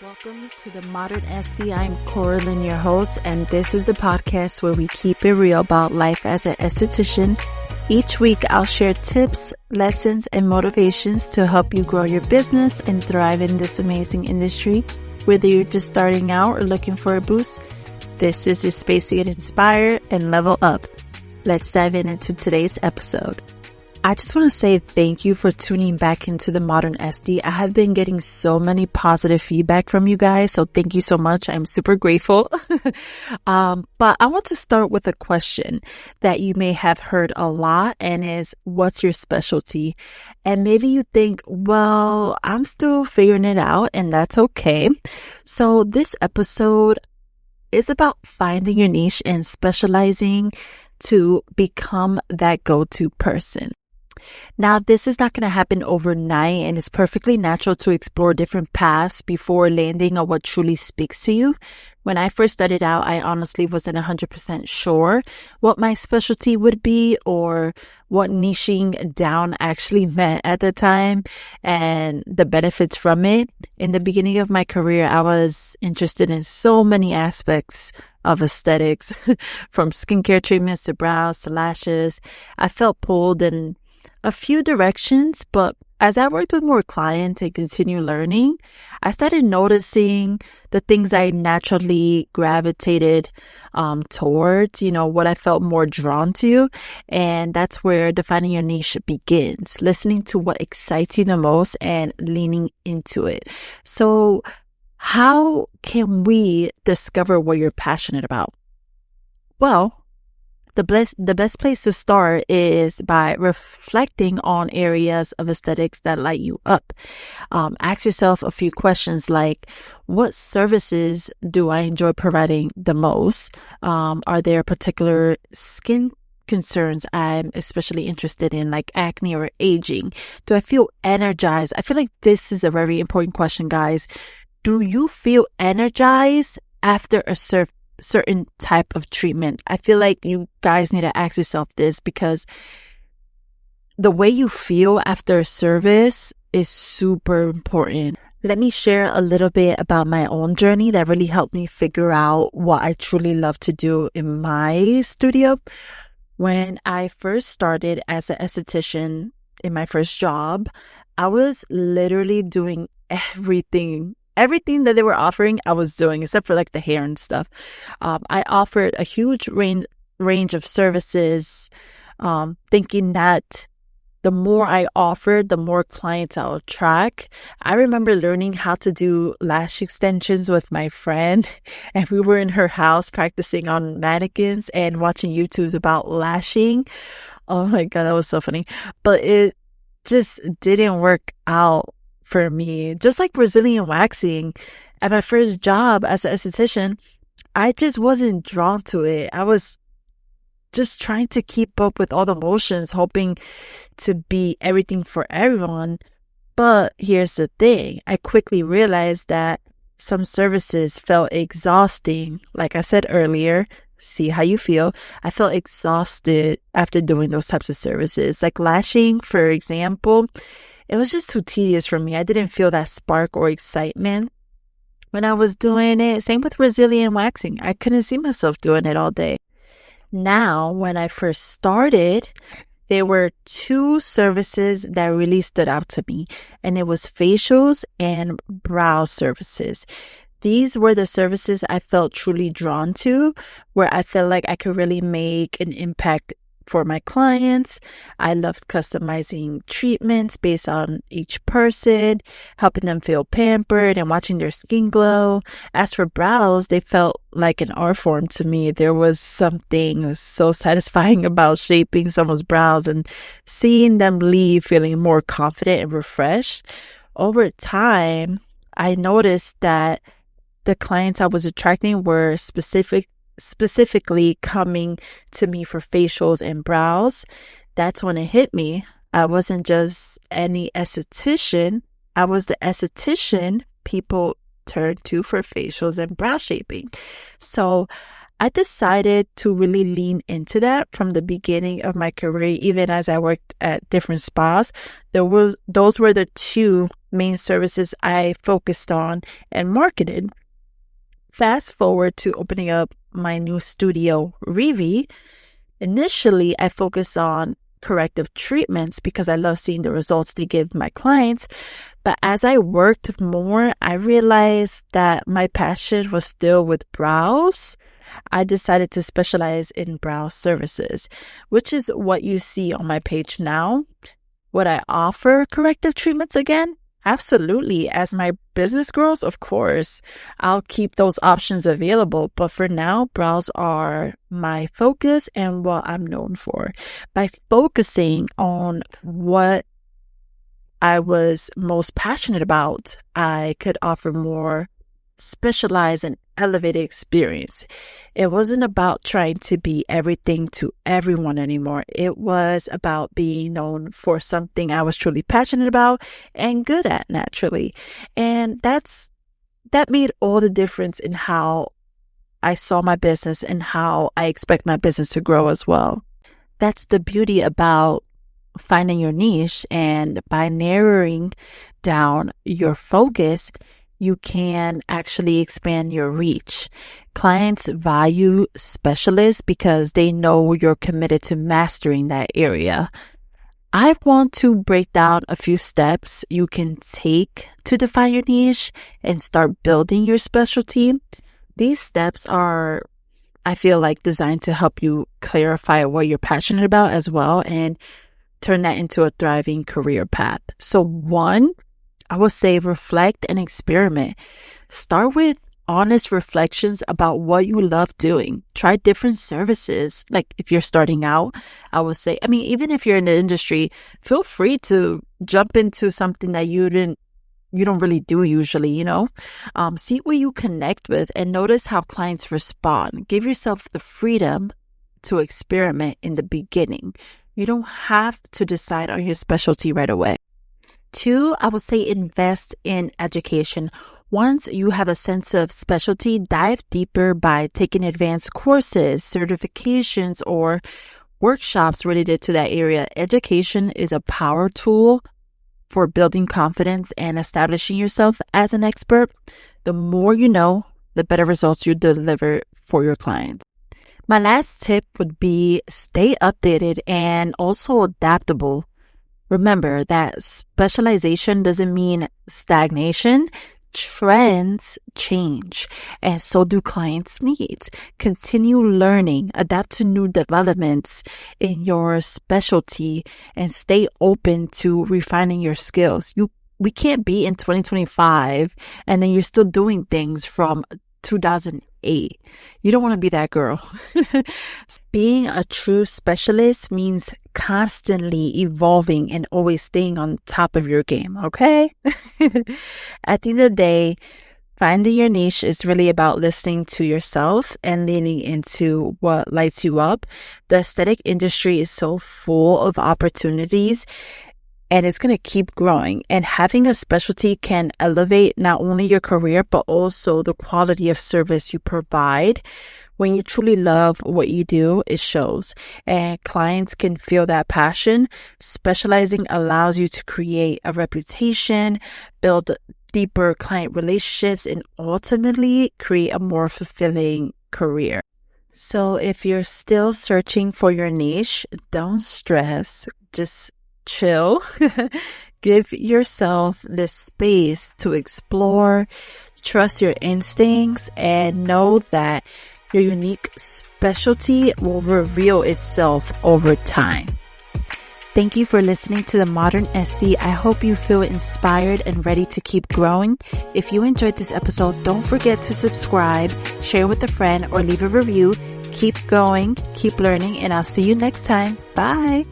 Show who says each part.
Speaker 1: Welcome to the Modern SD. I'm Coraline, your host, and this is the podcast where we keep it real about life as an esthetician. Each week, I'll share tips, lessons, and motivations to help you grow your business and thrive in this amazing industry. Whether you're just starting out or looking for a boost, this is your space to get inspired and level up. Let's dive into today's episode. I just want to say thank you for tuning back into the Modern SD. I have been getting so many positive feedback from you guys, so thank you so much. I'm super grateful. But I want to start with a question that you may have heard a lot, and is, what's your specialty? And maybe you think, well, I'm still figuring it out, and that's okay. So this episode is about finding your niche and specializing to become that go-to person. Now, this is not going to happen overnight, and it's perfectly natural to explore different paths before landing on what truly speaks to you. When I first started out, I honestly wasn't 100% sure what my specialty would be or what niching down actually meant at the time and the benefits from it. In the beginning of my career, I was interested in so many aspects of aesthetics, from skincare treatments to brows to lashes. I felt pulled in a few directions, but as I worked with more clients and continued learning, I started noticing the things I naturally gravitated towards, what I felt more drawn to. And that's where defining your niche begins, listening to what excites you the most and leaning into it. So how can we discover what you're passionate about? Well, the best place to start is by reflecting on areas of aesthetics that light you up. Ask yourself a few questions like, what services do I enjoy providing the most? Are there particular skin concerns I'm especially interested in, like acne or aging? Do I feel energized? I feel like this is a very important question, guys. Do you feel energized after a certain type of treatment? I feel like you guys need to ask yourself this, because the way you feel after a service is super important. Let me share a little bit about my own journey that really helped me figure out what I truly love to do in my studio. When I first started as an esthetician in my first job, I was literally doing everything that they were offering, I was doing, except for like the hair and stuff. I offered a huge range of services, thinking that the more I offered, the more clients I'll attract. I remember learning how to do lash extensions with my friend, and we were in her house practicing on mannequins and watching YouTubes about lashing. Oh my God, that was so funny. But it just didn't work out for me. Just like Brazilian waxing, at my first job as an esthetician, I just wasn't drawn to it. I was just trying to keep up with all the motions, hoping to be everything for everyone. But here's the thing. I quickly realized that some services felt exhausting. Like I said earlier, see how you feel. I felt exhausted after doing those types of services. Like lashing, for example, it was just too tedious for me. I didn't feel that spark or excitement when I was doing it. Same with Brazilian waxing. I couldn't see myself doing it all day. Now, when I first started, there were two services that really stood out to me, and it was facials and brow services. These were the services I felt truly drawn to, where I felt like I could really make an impact for my clients. I loved customizing treatments based on each person, helping them feel pampered and watching their skin glow. As for brows, they felt like an art form to me. There was something so satisfying about shaping someone's brows and seeing them leave feeling more confident and refreshed. Over time, I noticed that the clients I was attracting were specifically coming to me for facials and brows. That's when it hit me. I wasn't just any esthetician. I was the esthetician people turned to for facials and brow shaping. So I decided to really lean into that from the beginning of my career. Even as I worked at different spas, those were the two main services I focused on and marketed. Fast forward to opening up my new studio, Revi. Initially, I focused on corrective treatments because I love seeing the results they give my clients. But as I worked more, I realized that my passion was still with brows. I decided to specialize in brow services, which is what you see on my page now. Would I offer corrective treatments again? Absolutely. As my business grows, of course, I'll keep those options available. But for now, brows are my focus and what I'm known for. By focusing on what I was most passionate about, I could offer more specialized and elevated experience. It wasn't about trying to be everything to everyone anymore. It was about being known for something I was truly passionate about and good at naturally. And that made all the difference in how I saw my business and how I expect my business to grow as well. That's the beauty about finding your niche, and by narrowing down your focus, you can actually expand your reach. Clients value specialists because they know you're committed to mastering that area. I want to break down a few steps you can take to define your niche and start building your specialty. These steps are, I feel like, designed to help you clarify what you're passionate about as well and turn that into a thriving career path. So 1, I would say reflect and experiment. Start with honest reflections about what you love doing. Try different services. Like if you're starting out, I would say, even if you're in the industry, feel free to jump into something that you don't really do usually, see what you connect with and notice how clients respond. Give yourself the freedom to experiment in the beginning. You don't have to decide on your specialty right away. 2, I would say invest in education. Once you have a sense of specialty, dive deeper by taking advanced courses, certifications, or workshops related to that area. Education is a power tool for building confidence and establishing yourself as an expert. The more you know, the better results you deliver for your clients. My last tip would be stay updated and also adaptable. Remember that specialization doesn't mean stagnation. Trends change, and so do clients' needs. Continue learning, adapt to new developments in your specialty, and stay open to refining your skills. We can't be in 2025 and then you're still doing things from 2008. You don't want to be that girl. Being a true specialist means constantly evolving and always staying on top of your game, okay? At the end of the day, finding your niche is really about listening to yourself and leaning into what lights you up. The aesthetic industry is so full of opportunities, and it's going to keep growing. And having a specialty can elevate not only your career, but also the quality of service you provide. When you truly love what you do, it shows. And clients can feel that passion. Specializing allows you to create a reputation, build deeper client relationships, and ultimately create a more fulfilling career. So if you're still searching for your niche, don't stress. Just chill. Give yourself the space to explore, trust your instincts, and know that your unique specialty will reveal itself over time. Thank you for listening to the Modern SD. I hope you feel inspired and ready to keep growing. If you enjoyed this episode, don't forget to subscribe, share with a friend, or leave a review. Keep going, keep learning, and I'll see you next time. Bye.